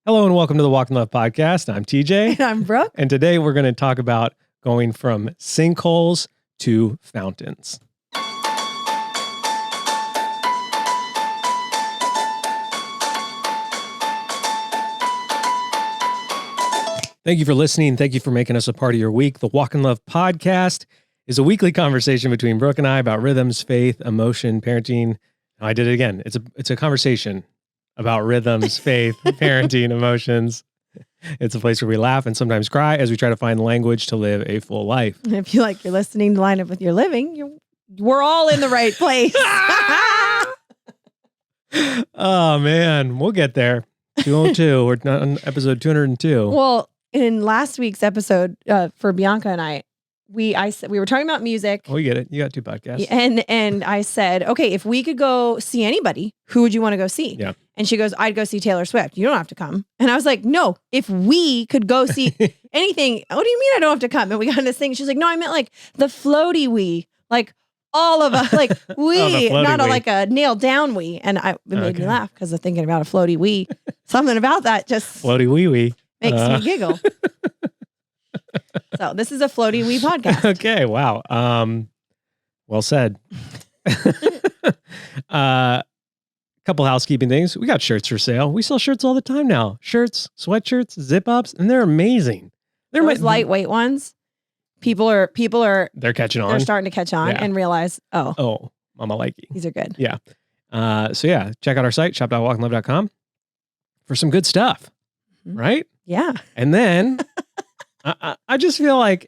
Hello and welcome to the Walk in Love podcast. I'm TJ. And I'm Brooke. And today we're going to talk about going from sinkholes to fountains. Thank you for listening. Thank you for making us a part of your week. The Walk in Love podcast is a weekly conversation between Brooke and I about rhythms, faith, emotion, parenting. I did it again. It's a conversation about rhythms, faith, parenting, emotions. It's a place where we laugh and sometimes cry as we try to find language to live a full life. And if you like your listening to line up with your living, we're all in the right place. Oh, man. We'll get there. 202. We're on episode 202. Well, in last week's episode for Bianca and I were talking about music. Oh, we get it. You got two podcasts. And I said, okay, if we could go see anybody, who would you want to go see? Yeah. And she goes, I'd go see Taylor Swift. You don't have to come. And I was like, no, if we could go see anything, what do you mean I don't have to come? And we got into this thing. She's like, no, I meant like the floaty we, like all of us, like we, not like a nailed down we. And it made me laugh because of thinking about a floaty we. Something about that just floaty wee makes me giggle. So this is a floaty wee podcast. Okay. Wow. Well said. Couple housekeeping things. We got shirts for sale. We sell shirts all the time now. Shirts, sweatshirts, zip ups, and they're amazing. They're those lightweight ones. People are they're catching on. They're starting to catch on and realize, oh, mama likey. These are good. Yeah. So yeah, check out our site, shop.walkinlove.com for some good stuff. Mm-hmm. Right? Yeah. And then I just feel like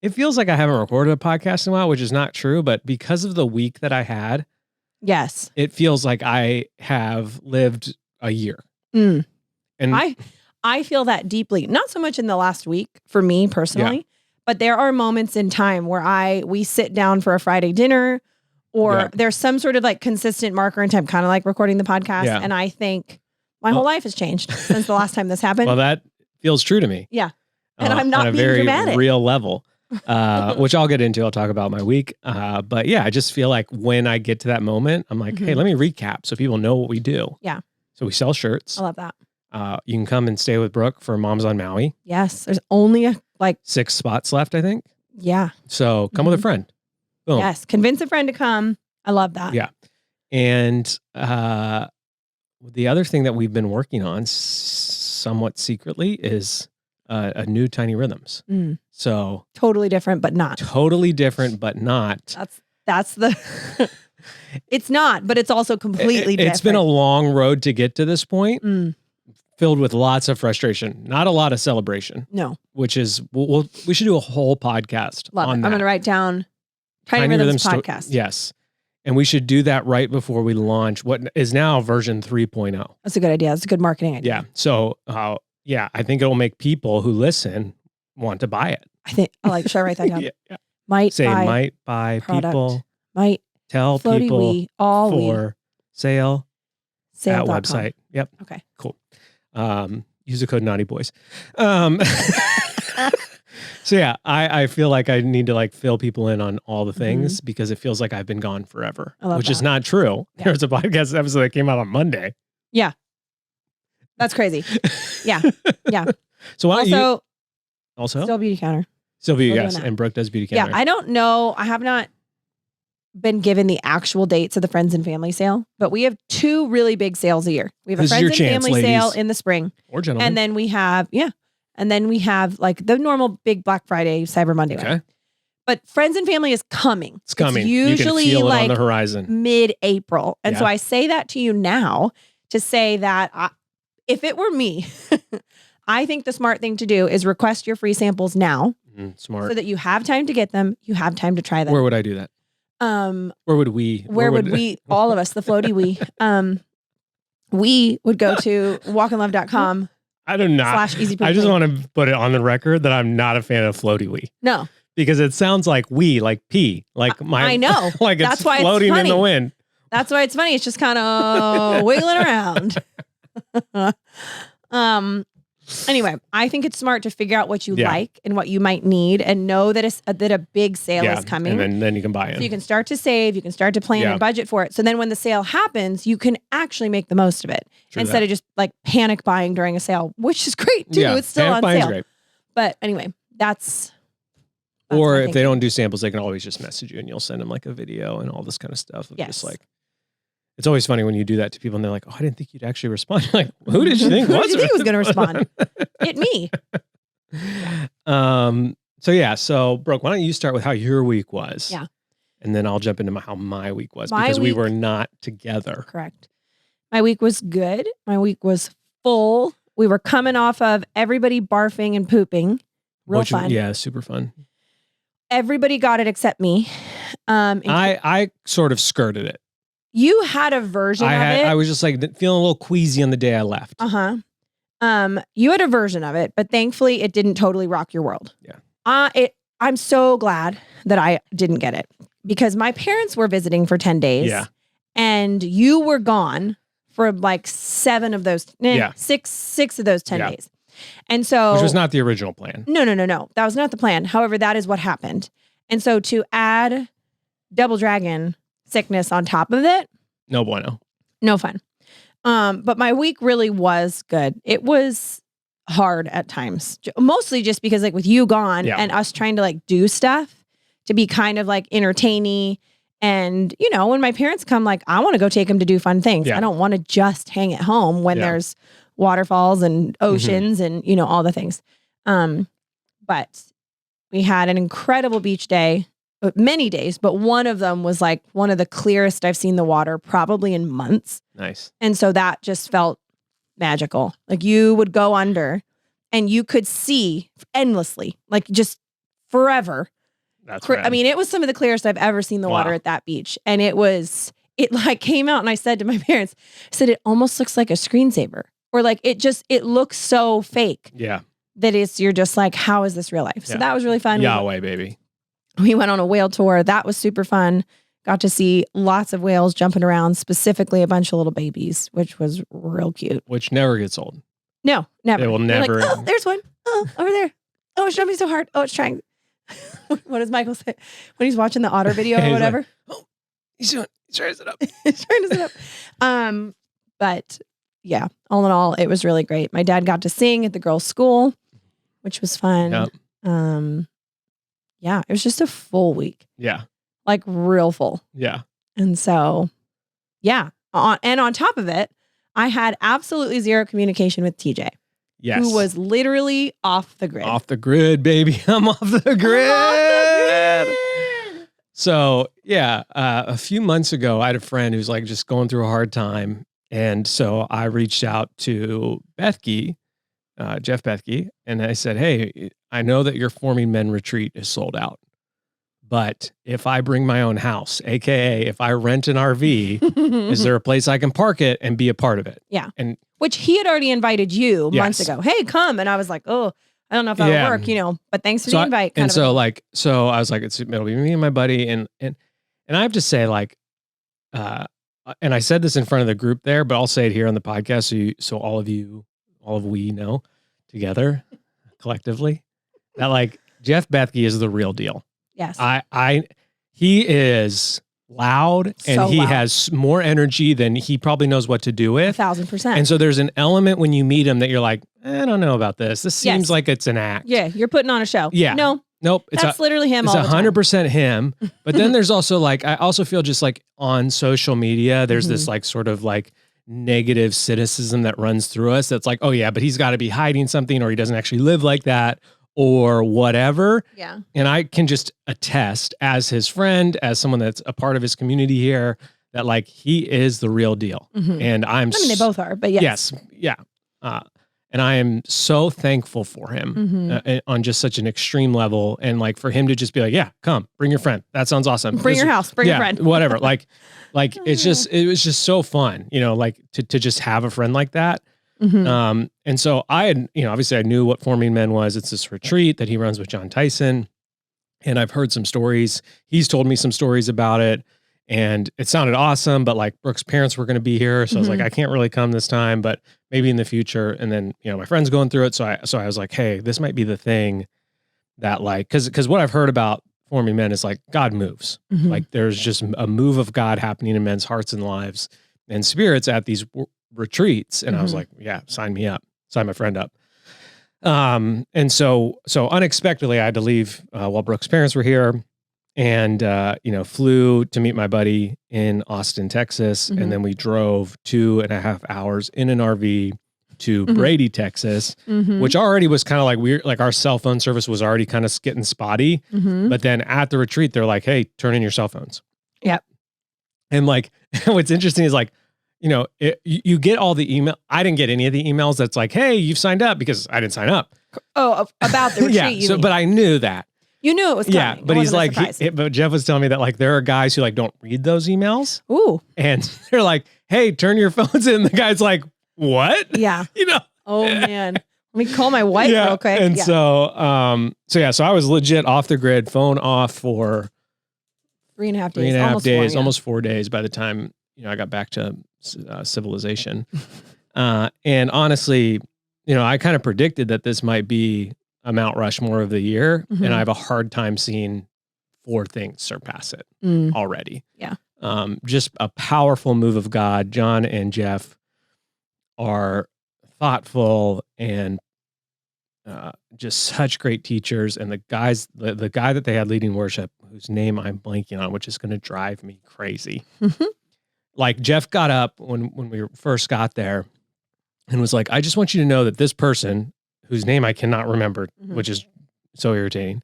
it feels like I haven't recorded a podcast in a while, which is not true, but because of the week that I had, yes, it feels like I have lived a year. And I feel that deeply, not so much in the last week for me personally, but there are moments in time where we sit down for a Friday dinner or there's some sort of like consistent marker in time, kind of like recording the podcast. Yeah. And I think my whole life has changed since the last time this happened. Well, that feels true to me. Yeah. And I'm not on a being very dramatic. real level, which I'll get into. I'll talk about my week. But yeah, I just feel like when I get to that moment, I'm like, hey, let me recap so people know what we do. Yeah. So we sell shirts. I love that. You can come and stay with Brooke for Moms on Maui. Yes. There's only 6 spots left, I think. Yeah. So come with a friend. Boom. Yes. Convince a friend to come. I love that. Yeah. And the other thing that we've been working on somewhat secretly is a new Tiny Rhythms. So totally different, but not. Totally different, but not. That's the... It's not, but it's also completely different. It's been a long road to get to this point, filled with lots of frustration, not a lot of celebration. No. Which is, we should do a whole podcast Love on it. that. I'm going to write down Tiny Rhythms podcast. Yes. And we should do that right before we launch what is now version 3.0. That's a good idea. That's a good marketing idea. Yeah. So, I think it'll make people who listen want to buy it. Should I write that down? Yeah. Might buy product. people. Might tell floaty people we, all for sale at sale.com. website. Yep. Okay. Cool. Use the code Naughty Boys. So yeah, I feel like I need to like fill people in on all the things because it feels like I've been gone forever, which is not true. Yeah. There's a podcast episode that came out on Monday. Yeah. That's crazy. Yeah. Yeah. So why don't you also Still Beauty Counter. Still Beauty, yes. And Brooke does Beauty Counter. Yeah. I don't know. I have not been given the actual dates of the Friends and Family sale, but we have 2 really big sales a year. We have a Friends and Family sale in the spring. Or gentlemen. And then we have, like the normal big Black Friday, Cyber Monday. Okay. One. But Friends and Family is coming. It's coming. It's usually you can feel it like on the horizon. Mid-April. And so I say that to you now to say that if it were me, I think the smart thing to do is request your free samples now. Smart. So that you have time to get them. You have time to try them. Where would I do that? Where would we? Where would we, all of us, the floaty we would go to walkinlove.com. I do not. /easy I just want to put it on the record that I'm not a fan of floaty wee. No. Because it sounds like we, like pee. Like I know. Like That's it's why floating it's in the wind. That's why it's funny. It's just kind of wiggling around. Anyway, I think it's smart to figure out what you Yeah. like and what you might need, and know that that a big sale Yeah, is coming. and then you can buy it. So you can start to save, you can start to plan and budget for it. So then when the sale happens, you can actually make the most of it instead of just like panic buying during a sale, which is great too. It's still on sale. Great. But anyway, that's or if they don't do samples, they can always just message you and you'll send them like a video and all this kind of stuff. Yes. Just like, it's always funny when you do that to people and they're like, oh, I didn't think you'd actually respond. You're like, who did you think was going to respond? It me. So Brooke, why don't you start with how your week was? Yeah. And then I'll jump into how my week was because we were not together. Correct. My week was good. My week was full. We were coming off of everybody barfing and pooping. Real fun. Yeah, super fun. Everybody got it except me. I sort of skirted it. You had a version of it. I was just like feeling a little queasy on the day I left. You had a version of it, but thankfully it didn't totally rock your world. Yeah. I'm so glad that I didn't get it because my parents were visiting for 10 days. Yeah. And you were gone for like 7 of those, six of those 10 days. And so, which was not the original plan. No. That was not the plan. However, that is what happened. And so to add Double Dragon sickness on top of it, no bueno. No fun. But my week really was good. It was hard at times, mostly just because like with you gone and us trying to like do stuff to be kind of like entertaining. And, you know, when my parents come, like, I want to go take them to do fun things. I don't want to just hang at home when there's waterfalls and oceans and, you know, all the things. But we had an incredible beach day, many days, but one of them was like one of the clearest I've seen the water probably in months. Nice. And so that just felt magical. Like you would go under and you could see endlessly, like just forever. That's right. I mean, it was some of the clearest I've ever seen the water at that beach. And it like came out and I said to my parents, I said, it almost looks like a screensaver or like it looks so fake. Yeah. That you're just like, how is this real life? So that was really fun. Yahweh, baby. We went on a whale tour. That was super fun. Got to see lots of whales jumping around, specifically a bunch of little babies, which was real cute. Which never gets old. No, never. It will never. Like, oh, there's one. Oh, over there. Oh, it's jumping so hard. Oh, it's trying. What does Michael say when he's watching the otter video or whatever? Like, oh, he's trying to sit up. He's trying to sit up. But yeah, all in all, it was really great. My dad got to sing at the girls' school, which was fun. Yep. Yeah, it was just a full week. Yeah. Like real full. Yeah. And so, yeah. And on top of it, I had absolutely zero communication with TJ. Yes. Who was literally off the grid. Off the grid, baby. I'm off the grid. So, yeah, a few months ago, I had a friend who's like just going through a hard time. And so I reached out to Bethke, Jeff Bethke, and I said, hey, I know that your Forming Men retreat is sold out. But if I bring my own house, AKA if I rent an RV, is there a place I can park it and be a part of it? Yeah. And which he had already invited you months ago. Hey, come. And I was like, oh, I don't know if that'll work, you know, but thanks for the invite. So I was like, it'll be me and my buddy. And I have to say, like, and I said this in front of the group there, but I'll say it here on the podcast. So all of we know together collectively that like Jeff Bethke is the real deal. Yes. He is loud and he has more energy than he probably knows what to do with. 1,000%. And so there's an element when you meet him that you're like, I don't know about this. This seems like it's an act. Yeah. You're putting on a show. Yeah. Nope. That's literally him. It's 100% him. But then there's also like, I also feel just like on social media, there's this like sort of like negative cynicism that runs through us. That's like, oh yeah, but he's got to be hiding something or he doesn't actually live like that or whatever. Yeah. And I can just attest as his friend, as someone that's a part of his community here, that like he is the real deal. And I mean, they both are, but yes. Yeah. And I am so thankful for him on just such an extreme level. And like for him to just be like, yeah, come, bring your friend. That sounds awesome. Bring your house, bring your friend. Whatever. Like it was just so fun, you know, like to just have a friend like that. And so I had, you know, obviously I knew what Forming Men was. It's this retreat that he runs with John Tyson. And I've heard some stories. He's told me some stories about it. and it sounded awesome, but like Brooke's parents were going to be here. So I was like, Mhm. I can't really come this time, but maybe in the future. And then, my friend's going through it. So I was like, hey, this might be the thing that like, cause what I've heard about forming men is like God moves. Mhm. Like there's just a move of God happening in men's hearts and lives and spirits at these retreats. And I was Mhm. like, yeah, sign me up, sign my friend up. And so unexpectedly I had to leave while Brooke's parents were here, and flew to meet my buddy in Austin, Texas. Mhm. And then we drove 2.5 hours in an RV to Mhm. Brady, Texas, Mhm. which already was kind of like weird. Like our cell phone service was already kind of getting spotty. Mhm. But then at the retreat, they're like, hey, turn in your cell phones. Yep. And like, what's interesting is like, you get all the email. I didn't get any of the emails that's like, hey, you've signed up, because I didn't sign up. Oh, about the retreat. Yeah. You mean. But I knew that. You knew it was coming. Yeah. It But he's wasn't a like, surprise. but Jeff was telling me that like, there are guys who like don't read those emails, Ooh. and they're like, hey, turn your phones in. The guy's like, what? Yeah. Oh man. Let me call my wife real quick. And Yeah. so I was legit off the grid, phone off for 3.5 days. 3.5 almost days, 4, yeah. almost 4 days by the time I got back to civilization. And honestly, I kind of predicted that this might be a Mount Rushmore of the year, Mhm. and I have a hard time seeing 4 things surpass it Mm. already. Yeah. Just a powerful move of God. John and Jeff are thoughtful and just such great teachers. And the guys, the guy that they had leading worship, whose name I'm blanking on, which is going to drive me crazy. Mhm. Like Jeff got up when we first got there and was like, I just want you to know that this person, whose name I cannot remember, Mhm. which is so irritating,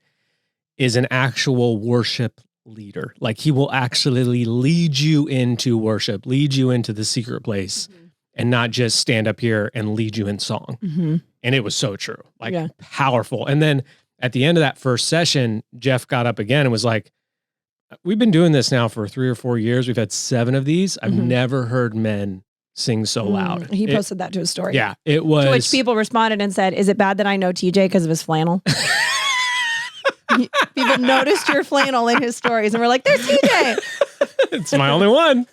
is an actual worship leader. Like he will actually lead you into worship, lead you into the secret place, and not just stand up here and lead you in song. Mhm. And it was so true, like Yeah. powerful. And then at the end of that first session, Jeff got up again and was like, we've been doing this now for 3 or 4 years. We've had 7 of these. I've Mhm. never heard men sing so loud. He posted that to his story. Yeah, it was. To which people responded and said, is it bad that I know TJ because of his flannel? People noticed your flannel in his stories and were like, there's TJ. It's my only one.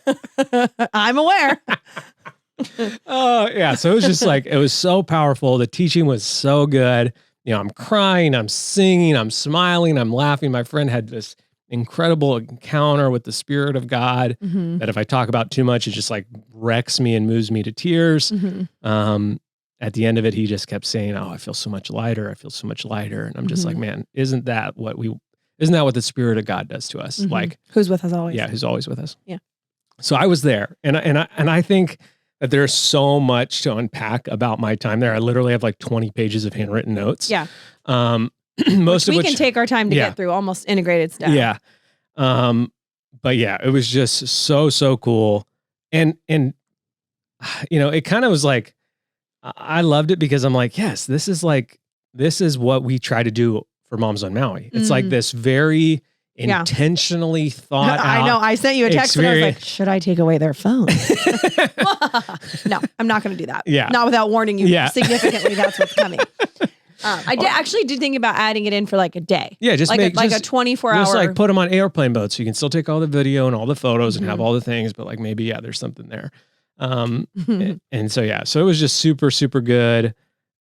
I'm aware. Oh, yeah. So it was just like, it was so powerful. The teaching was so good. I'm crying, I'm singing, I'm smiling, I'm laughing. My friend had this incredible encounter with the Spirit of God Mhm. that if I talk about too much, it just like wrecks me and moves me to tears. Mhm. At the end of it, he just kept saying, oh, I feel so much lighter. I feel so much lighter. And I'm just like, man, isn't that what the Spirit of God does to us? Mhm. Like, who's with us always. yeah, who's always with us. Yeah. So I was there, and I think that there's so much to unpack about my time there. I literally have like 20 pages of handwritten notes. Yeah. Most of we which can take our time to yeah. get through almost integrated stuff. Yeah. But yeah, it was just so cool. And it kind of was like, I loved it because I'm like, yes, this is what we try to do for Moms on Maui. It's like this very intentionally thought out. I know. I sent you a text and I was like, should I take away their phone? No, I'm not going to do that. Yeah. Not without warning you significantly. that's what's coming. I did think about adding it in for like a day. Yeah, just like make a 24-hour. Just like put them on airplane boats, so you can still take all the video and all the photos and have all the things, but like maybe there's something there. And so so it was just super good,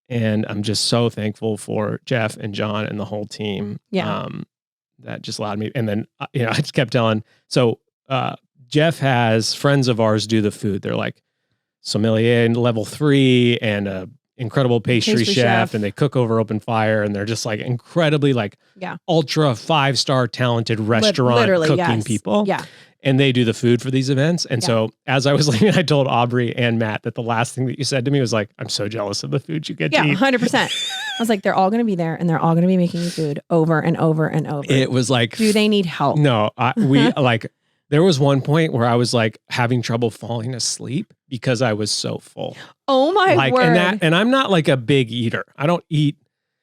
and I'm just so thankful for Jeff and John and the whole team. Yeah. That just allowed me. And then I just kept telling. So Jeff has friends of ours do the food. They're like sommelier level 3 and a incredible pastry chef, and they cook over open fire, and they're just like incredibly like ultra 5-star talented restaurant cooking people. Yeah. And they do the food for these events. And so as I was leaving, I told Aubrey and Matt that the last thing that you said to me was like, I'm so jealous of the food you get to eat. 100%. I was like, they're all going to be there and they're all going to be making you food over and over and over. It was like, do they need help? No, we like, there was one point where I was like having trouble falling asleep because I was so full. Oh my word. And I'm not like a big eater. I don't eat.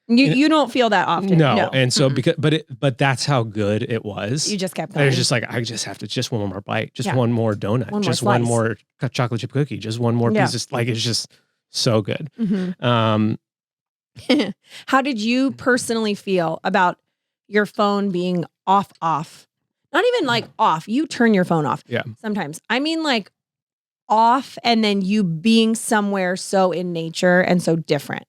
You don't feel that often. No. And so but that's how good it was. You just kept going. I was just like, I just have to, just one more bite, just one more donut, one just more one more chocolate chip cookie, just one more piece of, like, it's just so good. How did you personally feel about your phone being off? Not even like off. You turn your phone off. Yeah. Sometimes. I mean like off and then you being somewhere so in nature and so different.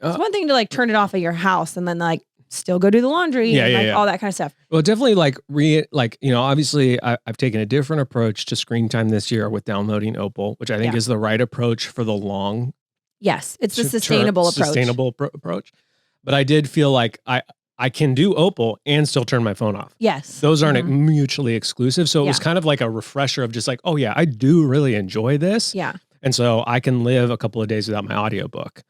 It's one thing to like turn it off at your house and then like still go do the laundry and all that kind of stuff. Well, definitely like obviously I've taken a different approach to screen time this year with downloading Opal, which I think is the right approach for the long. Yes. It's the sustainable approach. But I did feel like I can do Opal and still turn my phone off. Yes. Those aren't mutually exclusive. So it was kind of like a refresher of just like, oh yeah, I do really enjoy this. Yeah. And so I can live a couple of days without my audiobook,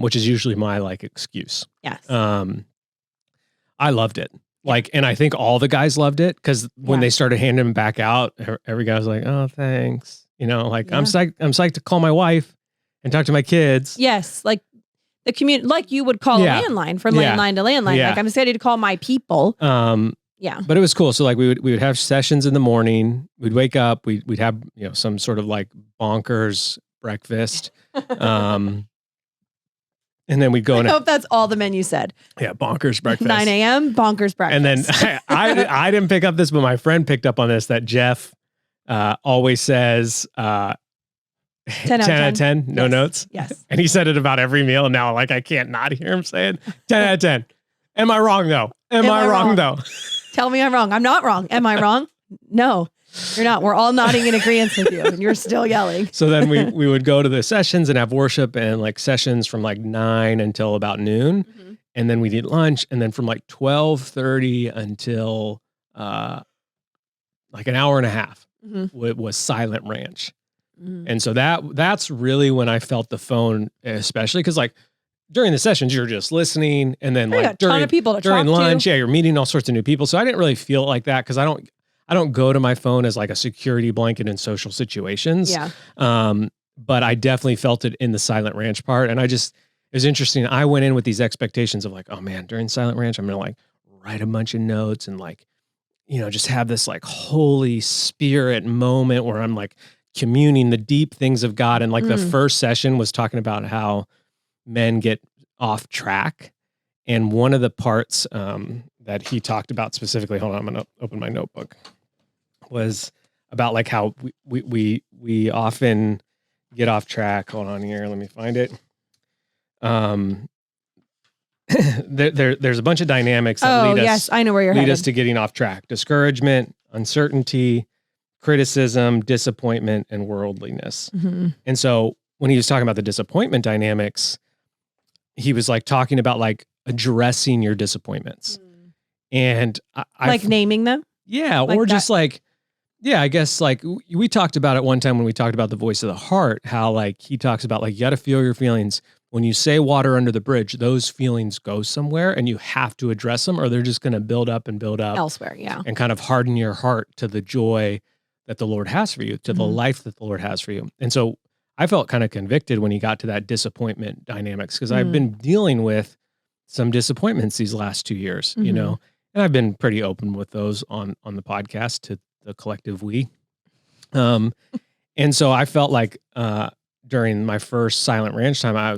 which is usually my like excuse. Yes. I loved it. Like, and I think all the guys loved it because when they started handing them back out, every guy was like, oh, thanks. You know, like I'm psyched to call my wife and talk to my kids. Yes. Like the community, like you would call a landline from landline to landline. Yeah. Like I'm excited to call my people. Yeah. But it was cool. So like we would have sessions in the morning. We'd wake up. We'd have, you know, some sort of like bonkers breakfast. And then we'd go. I hope that's all the menu said. Yeah, bonkers breakfast. 9 a.m. bonkers breakfast. And then I didn't pick up this, but my friend picked up on this. That Jeff always says 10 out of 10. No notes. Yes. And he said it about every meal. And now like I can't not hear him say it. 10 out of 10. Am I wrong though? Am I wrong though? Tell me I'm wrong. I'm not wrong. Am I wrong? No. You're not. We're all nodding in agreement with you, and you're still yelling. So then we would go to the sessions and have worship and like sessions from like 9 until about noon, and then we'd eat lunch, and then from like 12:30 until like an hour and a half was Silent Ranch, and so that's really when I felt the phone, especially because like during the sessions you're just listening, and then like during lunch, you're meeting all sorts of new people. So I didn't really feel like that because I don't go to my phone as like a security blanket in social situations. Yeah. But I definitely felt it in the Silent Ranch part. And it was interesting. I went in with these expectations of like, oh man, during Silent Ranch, I'm going to like write a bunch of notes and like, you know, just have this like Holy Spirit moment where I'm like communing the deep things of God. And like the first session was talking about how men get off track. And one of the parts that he talked about specifically, hold on, I'm going to open my notebook, was about like how we often get off track. Hold on here. Let me find it. There's a bunch of dynamics that lead us to getting off track. Discouragement, uncertainty, criticism, disappointment, and worldliness. And so when he was talking about the disappointment dynamics, he was like talking about like addressing your disappointments. And I like naming them? Yeah. Like or just like, yeah, I guess like we talked about it one time when we talked about the voice of the heart, how like he talks about like you got to feel your feelings. When you say water under the bridge, those feelings go somewhere and you have to address them or they're just going to build up elsewhere. Yeah. And kind of harden your heart to the joy that the Lord has for you, to the life that the Lord has for you. And so I felt kind of convicted when he got to that disappointment dynamics because I've been dealing with some disappointments these last 2 years, you know, and I've been pretty open with those on the podcast to the collective we. And so I felt like during my first Silent Ranch time, I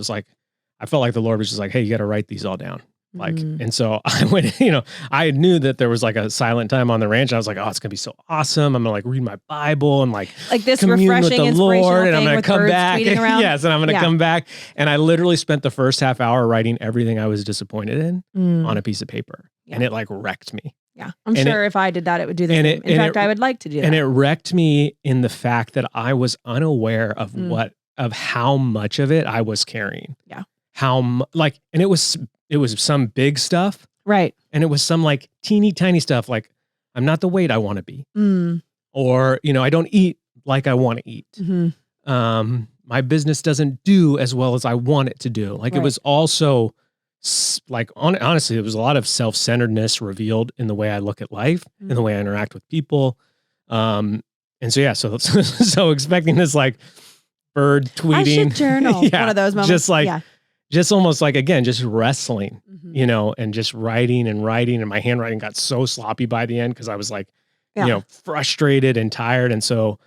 felt like the Lord was just like, hey, you got to write these all down. Like, and so I went, you know, I knew that there was like a silent time on the ranch. I was like, oh, it's going to be so awesome. I'm going to like read my Bible and like this refreshing, with the Lord, and I'm going to come back. Yes. And I'm going to come back. And I literally spent the first half hour writing everything I was disappointed in on a piece of paper. Yeah. And it like wrecked me. Yeah. I'm sure if I did that, it would do the same. In fact, I would like to do that. And it wrecked me in the fact that I was unaware of of how much of it I was carrying. Yeah. And it was some big stuff. Right. And it was some like teeny tiny stuff. Like I'm not the weight I want to be, or, you know, I don't eat like I want to eat. My business doesn't do as well as I want it to do. Like it was also like, honestly, there was a lot of self-centeredness revealed in the way I look at life and the way I interact with people. And so, yeah, so expecting this like bird tweeting. I should journal one of those moments. Just like, just almost like, again, just wrestling, you know, and just writing. And my handwriting got so sloppy by the end because I was like, you know, frustrated and tired. And so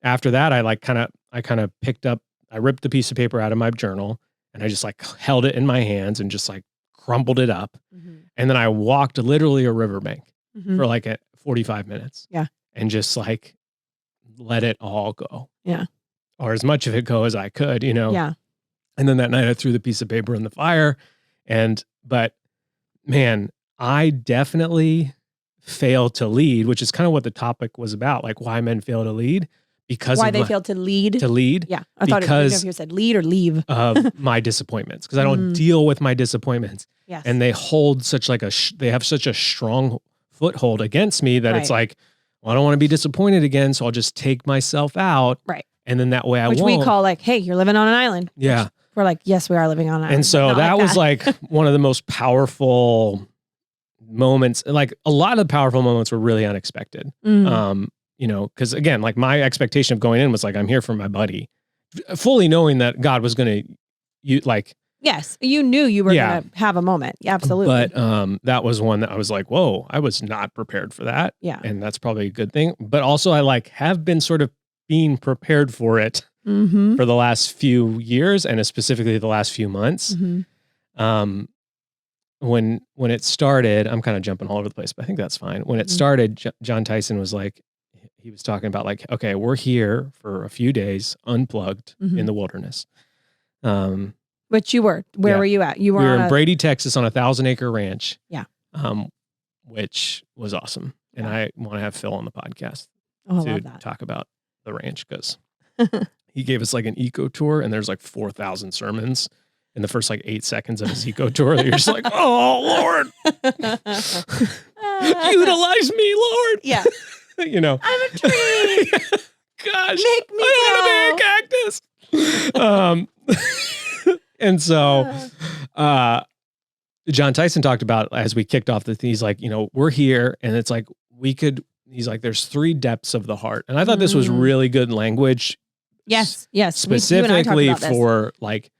after that, I kind of picked up, I ripped the piece of paper out of my journal and I just like held it in my hands and just like crumpled it up. And then I walked literally a riverbank 45 minutes. Yeah. And just like let it all go. Yeah. Or as much of it go as I could, Yeah. And then that night I threw the piece of paper in the fire. But man, I definitely failed to lead, which is kind of what the topic was about, like why men fail to lead. Because why they fail to lead. Yeah. I thought it was if you said lead or leave. Of my disappointments. Because I don't deal with my disappointments. Yes. And they hold such like they have such a strong foothold against me that it's like, well, I don't want to be disappointed again. So I'll just take myself out. Right. And then that way I Which won't. we call like, hey, you're living on an island. Yeah. Which we're like, yes, we are living on an island. And so that was like one of the most powerful moments. Like a lot of the powerful moments were really unexpected. Because again, like my expectation of going in was like, I'm here for my buddy, fully knowing that God was going to, yes, you knew you were going to have a moment. Yeah, absolutely. But that was one that I was like, whoa, I was not prepared for that. Yeah. And that's probably a good thing. But also I have been sort of being prepared for it for the last few years and specifically the last few months. When it started, I'm kind of jumping all over the place, but I think that's fine. When it started, John Tyson was like, he was talking about like, okay, we're here for a few days unplugged in the wilderness. Which you were. Where were you at? We were in Brady, Texas on a 1,000-acre ranch. Yeah. Which was awesome. And I want to have Phil on the podcast to talk about the ranch because he gave us like an eco tour and there's like 4,000 sermons in the first like 8 seconds of his eco tour. You're just like, oh, Lord. Utilize me, Lord. Yeah. I'm a tree. Gosh. Make me I want to be a cactus. And so John Tyson talked about as we kicked off the thing, he's like, we're here and it's like he's like, there's 3 depths of the heart. And I thought this was really good language. Yes. Specifically for like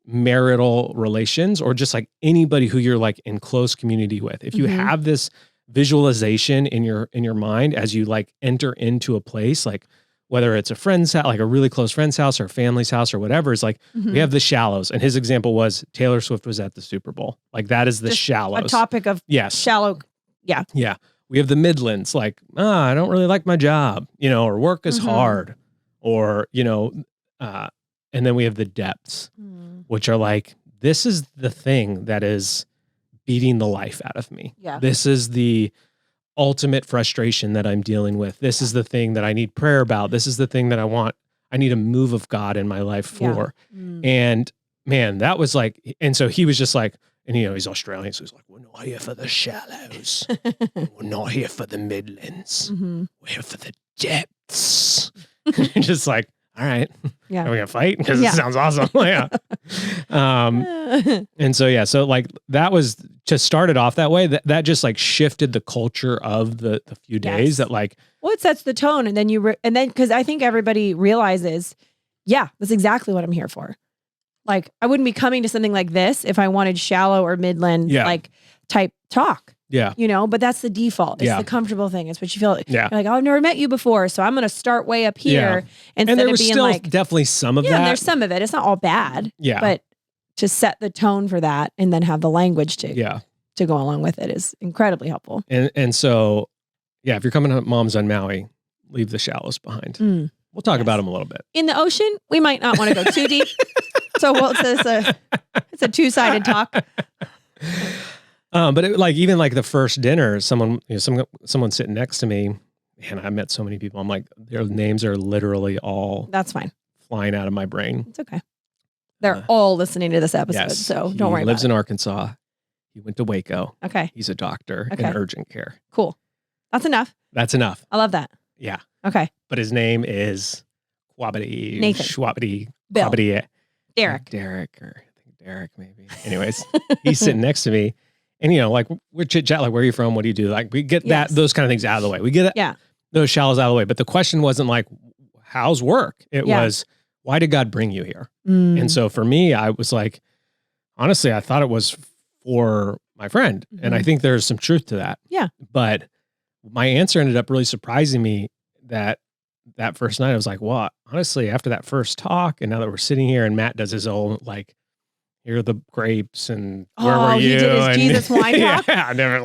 marital relations or just like anybody who you're like in close community with. If you have this visualization in your mind as you like enter into a place, like whether it's a friend's house, like a really close friend's house or a family's house or whatever, it's like we have the shallows. And his example was Taylor Swift was at the Super Bowl. Like that is the just shallows. A topic of shallow. Yeah. Yeah. We have the Midlands, like, I don't really like my job, or work is hard or, and then we have the depths, which are like, this is the thing that is beating the life out of me. Yeah. This is the ultimate frustration that I'm dealing with. This is the thing that I need prayer about. This is the thing that I need a move of God in my life for. And man, that was like, and so he was just like, and he's Australian, so he's like, we're not here for the shallows. We're not here for the Midlands. We're here for the depths. Just like, all right. Yeah. Are we gonna fight? Because it sounds awesome. Yeah. And so so like that was just started off that way. That just like shifted the culture of the few days that like. Well, it sets the tone, and then because I think everybody realizes, that's exactly what I'm here for. Like I wouldn't be coming to something like this if I wanted shallow or Midland like type talk. Yeah. But that's the default. It's the comfortable thing. It's what you feel. Yeah. You're like, oh, I've never met you before, so I'm going to start way up here instead there of was being still like definitely some of that. Yeah, there's some of it. It's not all bad. Yeah. But to set the tone for that and then have the language to go along with it is incredibly helpful. And so, if you're coming to Moms on Maui, leave the shallows behind. We'll talk about them a little bit. In the ocean, we might not want to go too deep. So it's a two-sided talk. But even like the first dinner, someone sitting next to me, and I met so many people. I'm like, their names are literally all that's fine flying out of my brain. It's okay. They're all listening to this episode, so don't worry about it. He lives in Arkansas. He went to Waco. Okay. He's a doctor in urgent care. Cool. That's enough. That's enough. I love that. Yeah. Okay. But his name is Quabity. Nathan. Schwabity. Bill. Quabity. Derek, or I think Derek maybe. Anyways, he's sitting next to me. And, like, we're chit-chat, like, where are you from? What do you do? Like, we get those kind of things out of the way. We get those shallows out of the way. But the question wasn't like, how's work? It was, why did God bring you here? And so for me, I was like, honestly, I thought it was for my friend. And I think there's some truth to that. Yeah. But my answer ended up really surprising me that first night. I was like, well, honestly, after that first talk, and now that we're sitting here and Matt does his own, like, here are the grapes and where were you? He did his Jesus wine talk? Yeah, I never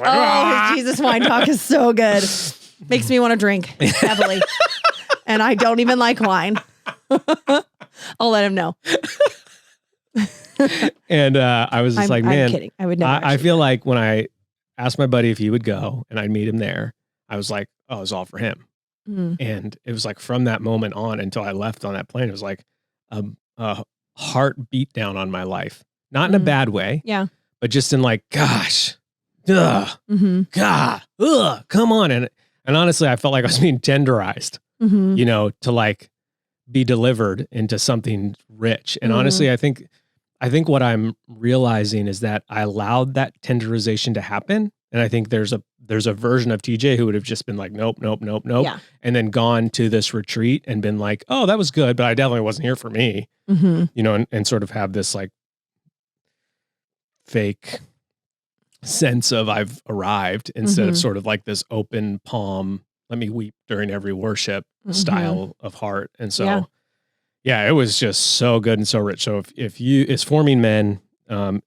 his Jesus wine talk is so good. Makes me want to drink heavily. And I don't even like wine. I'll let him know. And I was just I'm man, kidding. I would never. I actually feel do like when I asked my buddy if he would go and I'd meet him there, I was like, oh, it's all for him. that. Mm. And it was like from that moment on until I left on that plane, it was like a heart beat down on my life. Not in a bad way. Yeah. But just in like, gosh, ugh, God, ugh, come on. And honestly, I felt like I was being tenderized, you know, to like be delivered into something rich. And honestly, I think what I'm realizing is that I allowed that tenderization to happen. And I think there's a version of TJ who would have just been like, nope. Yeah. And then gone to this retreat and been like, oh, that was good, but I definitely wasn't here for me, you know, and sort of have this like fake sense of I've arrived instead of sort of like this open palm, let me weep during every worship style of heart. And so, yeah, it was just so good and so rich. So if you, it's Forming Men,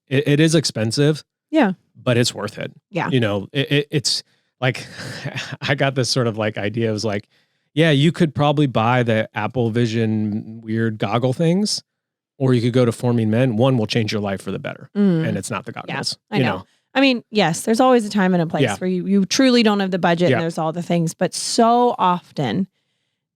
it is expensive. Yeah. But it's worth it. Yeah. You know, it's like, I got this sort of like idea. It was like, yeah, you could probably buy the Apple Vision weird goggle things, or you could go to Forming Men. One will change your life for the better. And it's not the goggles. Yeah, I know. I mean, yes, there's always a time and a place where you truly don't have the budget and there's all the things, but so often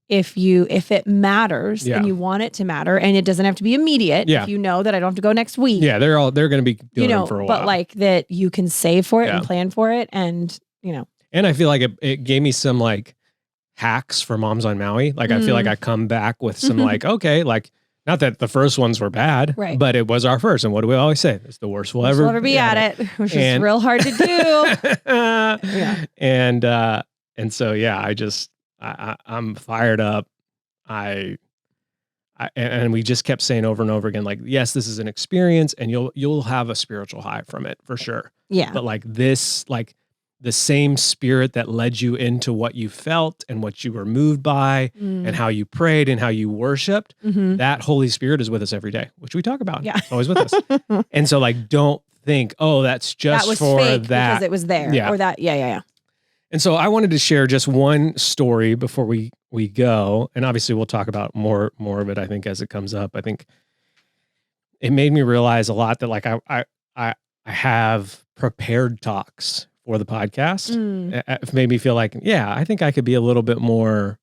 if it matters and you want it to matter, and it doesn't have to be immediate, if you know that I don't have to go next week. Yeah, they're going to be doing them for a while. But like that you can save for it and plan for it, and you know. And I feel like it gave me some like hacks for moms on Maui. Like I feel like I come back with some like, okay, like not that the first ones were bad, but it was our first. And what do we always say? It's the worst we'll ever be at it, which is real hard to do. And so, yeah, I'm fired up. And we just kept saying over and over again, like, yes, this is an experience and you'll have a spiritual high from it for sure. Yeah. But like this, like the same spirit that led you into what you felt and what you were moved by and how you prayed and how you worshiped, that Holy Spirit is with us every day, which we talk about. Yeah. It's always with us. And so like, don't think, oh, that's just that was for fake that. because it was there or that. Yeah. And so I wanted to share just one story before we go. And obviously we'll talk about more of it, I think, as it comes up. I think it made me realize a lot that like I have prepared talks for the podcast. It made me feel like, yeah, I think I could be a little bit more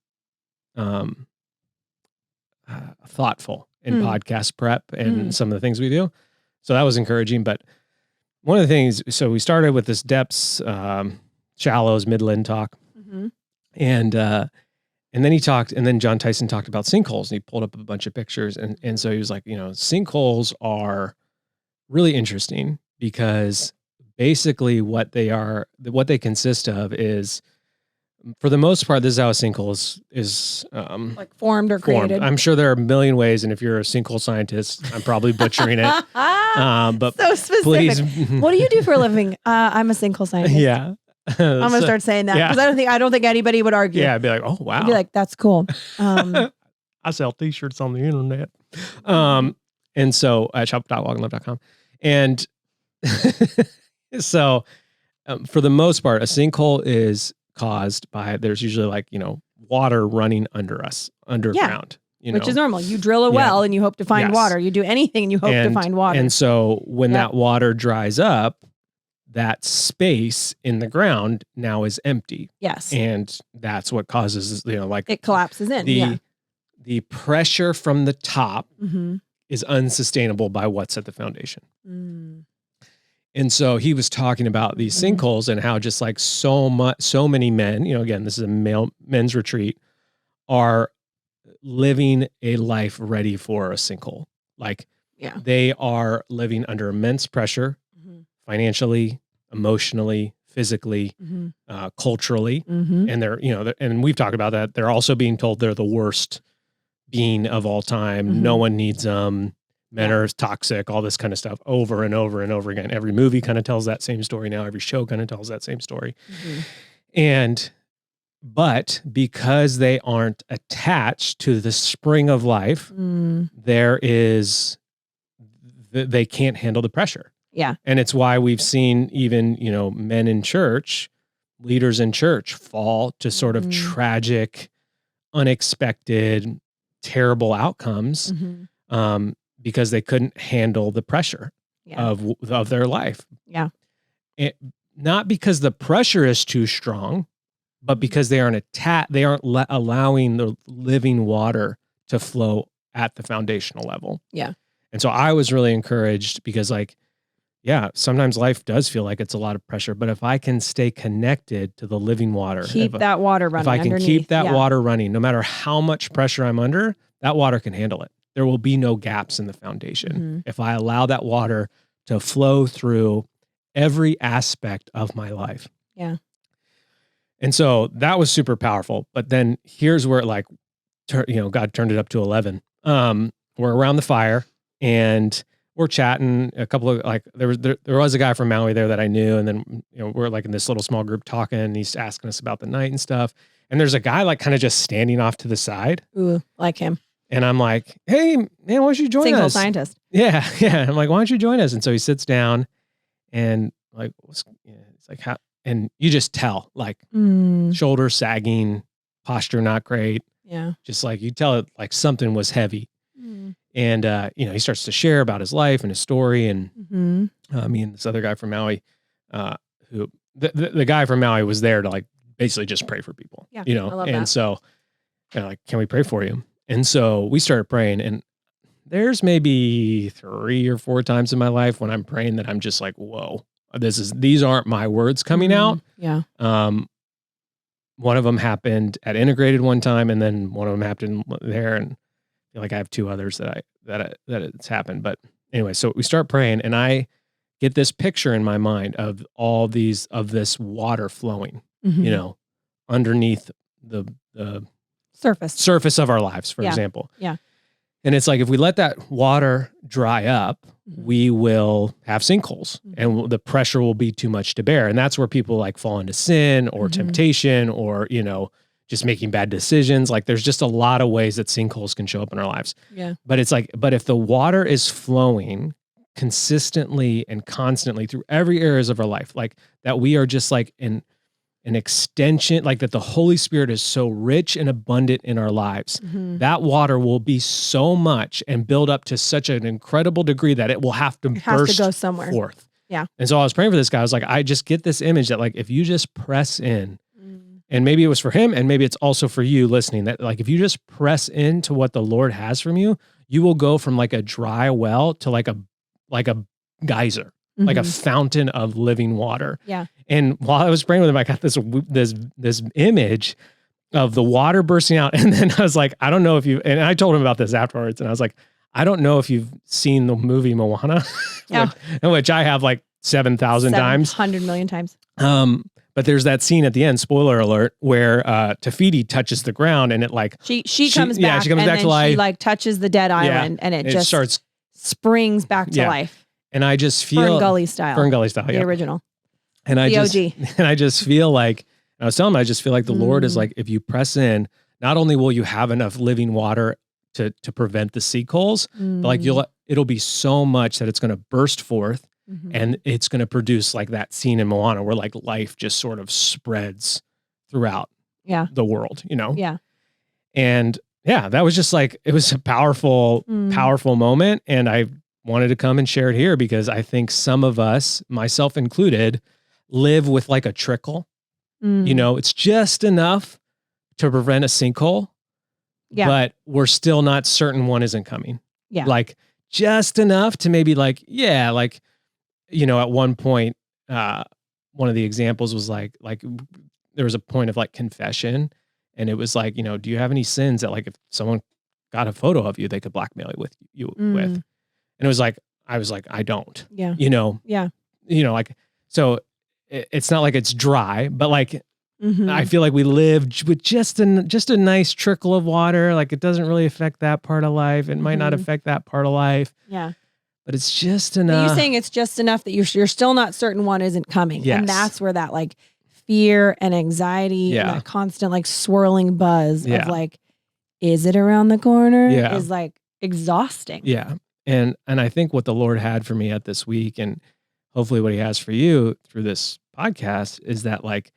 thoughtful in podcast prep and some of the things we do. So that was encouraging. But one of the things, so we started with this depths, shallows, Midland talk. And then he talked, and then John Tyson talked about sinkholes, and he pulled up a bunch of pictures. And so he was like, you know, sinkholes are really interesting because basically what they consist of is, for the most part, this is how a sinkhole is like formed or created. I'm sure there are a million ways, and if you're a sinkhole scientist, I'm probably butchering it. But so specific. Please. What do you do for a living? I'm a sinkhole scientist. Yeah. I'm gonna start saying that because I don't think anybody would argue. Yeah, I'd be like, oh wow. I'd be like, that's cool. I sell t-shirts on the internet. And so at shop.walkinglove.com. And so for the most part, a sinkhole is caused by, there's usually like, you know, water running underground. You know? Which is normal. You drill a well and you hope to find water. You do anything and you hope to find water. And so when that water dries up, that space in the ground now is empty. Yes. And that's what causes, you know, like it collapses in. The pressure from the top is unsustainable by what's at the foundation. And so he was talking about these sinkholes and how just like so many men, you know, again, this is a men's retreat, are living a life ready for a sinkhole. Like they are living under immense pressure, financially, emotionally, physically, culturally. And they're, you know, and we've talked about that. They're also being told they're the worst being of all time. No one needs them. Men are toxic, all this kind of stuff over and over and over again. Every movie kind of tells that same story now. Every show kind of tells that same story. But because they aren't attached to the spring of life, they can't handle the pressure. Yeah. And it's why we've seen even, you know, men in church leaders in church fall to sort of tragic, unexpected, terrible outcomes because they couldn't handle the pressure of their life. Yeah. Not because the pressure is too strong, but because they aren't allowing the living water to flow at the foundational level. Yeah. And so I was really encouraged because sometimes life does feel like it's a lot of pressure, but if I can stay connected to the living water, keep that water running. If I can underneath. keep that water running, no matter how much pressure I'm under, that water can handle it. There will be no gaps in the foundation. If I allow that water to flow through every aspect of my life. Yeah. And so that was super powerful. But then here's where God turned it up to 11. We're around the fire and we're chatting. A couple of there was a guy from Maui there that I knew, and then we're like in this little small group talking, and he's asking us about the night and stuff. And there's a guy like kind of just standing off to the side. Ooh, like him. And I'm like, hey man, why don't you join Sinkhole us? scientist. Yeah. I'm like, why don't you join us? And so he sits down, and like, it's like how, and you just tell like shoulders sagging, posture not great. Yeah. Just like you tell it like something was heavy. And, he starts to share about his life and his story. And me and this other guy from Maui, who the guy from Maui was there to like basically just pray for people, I love and that. so like, can we pray for you? And so we started praying, and there's maybe 3 or 4 times in my life when I'm praying that I'm just like, whoa, these aren't my words coming out. Yeah. One of them happened at Integrated one time, and then one of them happened there. And I feel like I have 2 others that it's happened. But anyway, so we start praying, and I get this picture in my mind of this water flowing, underneath the surface of our lives, for example. Yeah. And it's like, if we let that water dry up, we will have sinkholes, and the pressure will be too much to bear. And that's where people like fall into sin or temptation or, just making bad decisions. Like there's just a lot of ways that sinkholes can show up in our lives. Yeah. But it's like, but if the water is flowing consistently and constantly through every areas of our life, like that we are just like an extension, like that the Holy Spirit is so rich and abundant in our lives, that water will be so much and build up to such an incredible degree that it will have to burst go somewhere forth. Yeah. And so I was praying for this guy. I was like, I just get this image that like, if you just press in, and maybe it was for him, and maybe it's also for you listening, that like, if you just press into what the Lord has from you, you will go from like a dry well to like a geyser, like a fountain of living water. Yeah. And while I was praying with him, I got this image of the water bursting out. And then I was like, I don't know if and I told him about this afterwards, and I was like, I don't know if you've seen the movie Moana, which I have like 7,000 times. 700 million times. But there's that scene at the end, spoiler alert, where Tafiti touches the ground, and it like she comes back. Yeah, she comes back to life. She like touches the dead island, and it just starts springs back to life. And I just feel Ferngully style, the original. And the OG. And I just feel like, I was telling him, I just feel like the Lord is like, if you press in, not only will you have enough living water to prevent the sinkholes, but like it'll be so much that it's going to burst forth. And it's going to produce like that scene in Moana where like life just sort of spreads throughout the world, Yeah. And that was just like, it was a powerful moment. And I wanted to come and share it here because I think some of us, myself included, live with like a trickle. It's just enough to prevent a sinkhole, but we're still not certain one isn't coming. Yeah. Like just enough to maybe like, at one point, one of the examples was like there was a point of like confession, and it was like, do you have any sins that like if someone got a photo of you, they could blackmail you with? And it was like, I was like, I don't. Yeah. Like, so it's not like it's dry, but like I feel like we live with just a nice trickle of water. Like it doesn't really affect that part of life. It might not affect that part of life. Yeah. But it's just enough. You're saying it's just enough that you're still not certain one isn't coming. Yes. And that's where that like fear and anxiety and that constant like swirling buzz of like, is it around the corner? Is like exhausting. Yeah. And I think what the Lord had for me at this week, and hopefully what he has for you through this podcast, is that like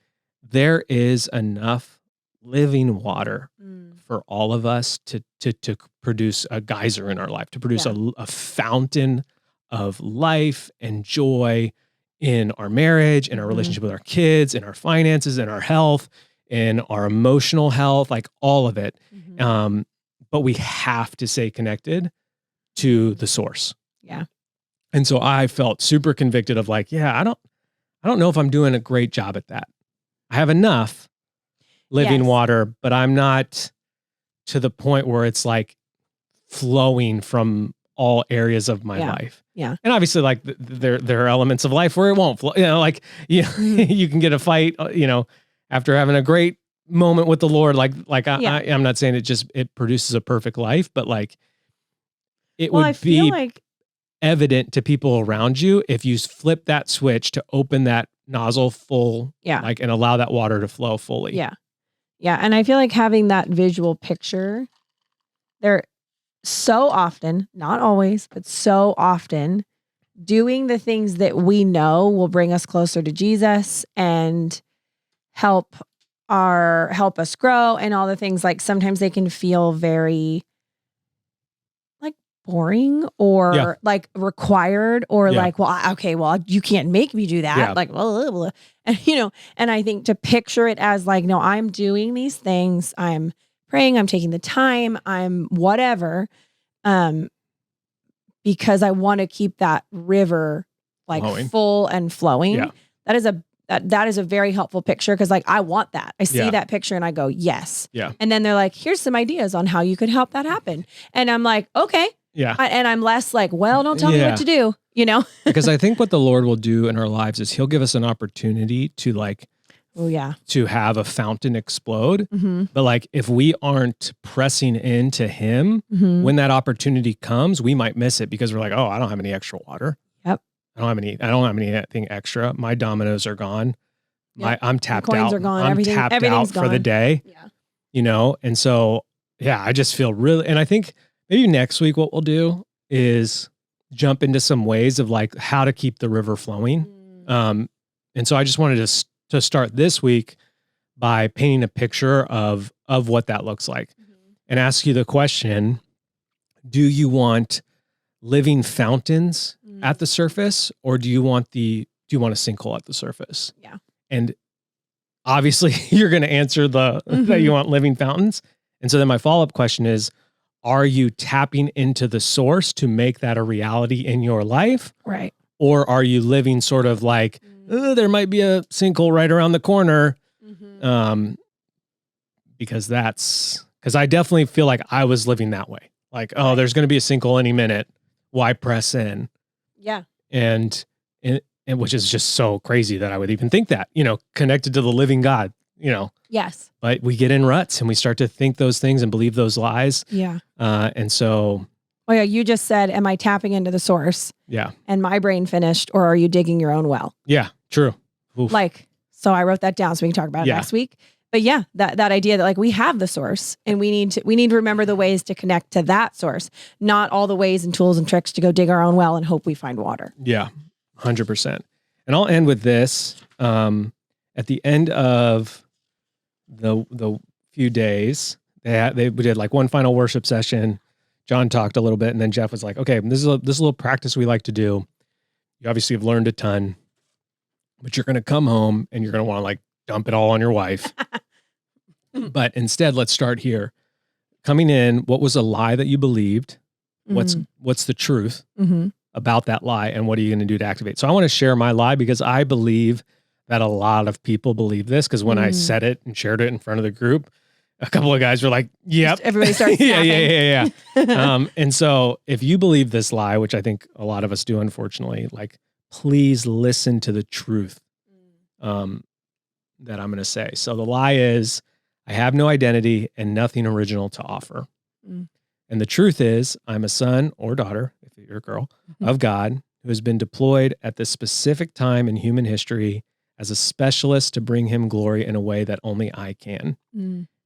there is enough living water for all of us to produce a geyser in our life, to produce a fountain of life and joy in our marriage, in our relationship with our kids, in our finances, in our health, in our emotional health, like all of it. But we have to stay connected to the source. Yeah. And so I felt super convicted of like, I don't know if I'm doing a great job at that. I have enough living water, but I'm not to the point where it's like flowing from all areas of my life. Yeah. And obviously like there are elements of life where it won't flow, like, you can get a fight, after having a great moment with the Lord. I'm not saying it produces a perfect life, but like it would be like evident to people around you if you flip that switch to open that nozzle full, like, and allow that water to flow fully. Yeah. Yeah. And I feel like having that visual picture, there so often, not always, but so often, doing the things that we know will bring us closer to Jesus and help us grow, and all the things, like sometimes they can feel very like boring or like required or like, well, you can't make me do that. Like, blah, blah, blah. And, and I think to picture it as like, no, I'm doing these things. I'm praying, I'm taking the time, I'm whatever. Because I want to keep that river like flowing. Full and flowing. Yeah. That is a very helpful picture, because like I want that. I see that picture and I go, yes. Yeah. And then they're like, here's some ideas on how you could help that happen. And I'm like, okay. Yeah. And I'm less like, well, don't tell me what to do, Because I think what the Lord will do in our lives is he'll give us an opportunity to like, to have a fountain explode. But like, if we aren't pressing into him, when that opportunity comes, we might miss it because we're like, oh, I don't have any extra water. Yep. I don't have anything extra. My dominoes are gone. I'm tapped coins out. are gone. I'm tapped out for the day. Yeah. And so, I just feel really, and I think maybe next week what we'll do is jump into some ways of like how to keep the river flowing. And so I just wanted to start this week by painting a picture of what that looks like, and ask you the question: do you want living fountains at the surface, or do you want a sinkhole at the surface? Yeah. And obviously you're going to answer that you want living fountains. And so then my follow-up question is, are you tapping into the source to make that a reality in your life? Right. Or are you living sort of like, there might be a sinkhole right around the corner? Because I definitely feel like I was living that way. Like, there's going to be a sinkhole any minute. Why press in? Yeah. And which is just so crazy that I would even think that, connected to the living God, Yes. But we get in ruts and we start to think those things and believe those lies. Yeah. And so. Oh yeah. You just said, am I tapping into the source? Yeah. And my brain finished, or are you digging your own well? Yeah. True. Oof. So I wrote that down so we can talk about it next week. But yeah, that idea that like we have the source and we need to remember the ways to connect to that source, not all the ways and tools and tricks to go dig our own well and hope we find water. Yeah, 100%. And I'll end with this. At the end of the few days, we did like one final worship session. John talked a little bit, and then Jeff was like, "Okay, this is a little practice we like to do. You obviously have learned a ton, but you're going to come home and you're going to want to like dump it all on your wife. But instead, let's start here. Coming in, what was a lie that you believed? What's the truth about that lie, and what are you going to do to activate?" So I want to share my lie, because I believe that a lot of people believe this, because when I said it and shared it in front of the group, a couple of guys were like, yep. Everybody starts yeah. And so if you believe this lie, which I think a lot of us do, unfortunately, like, please listen to the truth that I'm going to say. So the lie is, I have no identity and nothing original to offer. And the truth is, I'm a son or daughter, if you're a girl, of God, who has been deployed at this specific time in human history as a specialist to bring him glory in a way that only I can.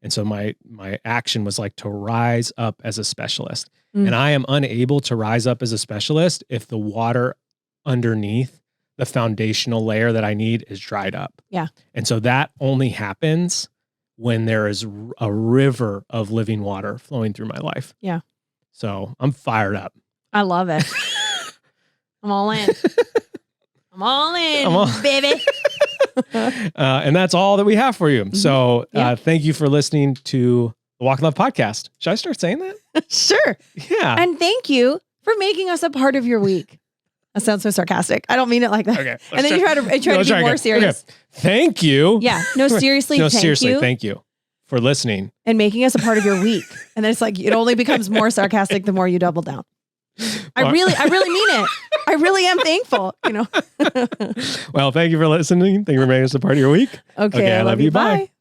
And so my action was like to rise up as a specialist. And I am unable to rise up as a specialist if the water underneath the foundational layer that I need is dried up. Yeah. And so that only happens when there is a river of living water flowing through my life. Yeah. So I'm fired up. I love it. I'm all in. I'm all in, baby. And that's all that we have for you. So thank you for listening to the Walk in Love podcast. Should I start saying that? Sure. Yeah. And thank you for making us a part of your week. That sounds so sarcastic. I don't mean it like that. Okay. And then you try to be more serious. Okay. Thank you. Yeah. No, seriously. Thank you for listening and making us a part of your week. And then it's like, it only becomes more sarcastic the more you double down. I really mean it. I really am thankful, Well, thank you for listening. Thank you for making us a part of your week. Okay, I love you. Bye.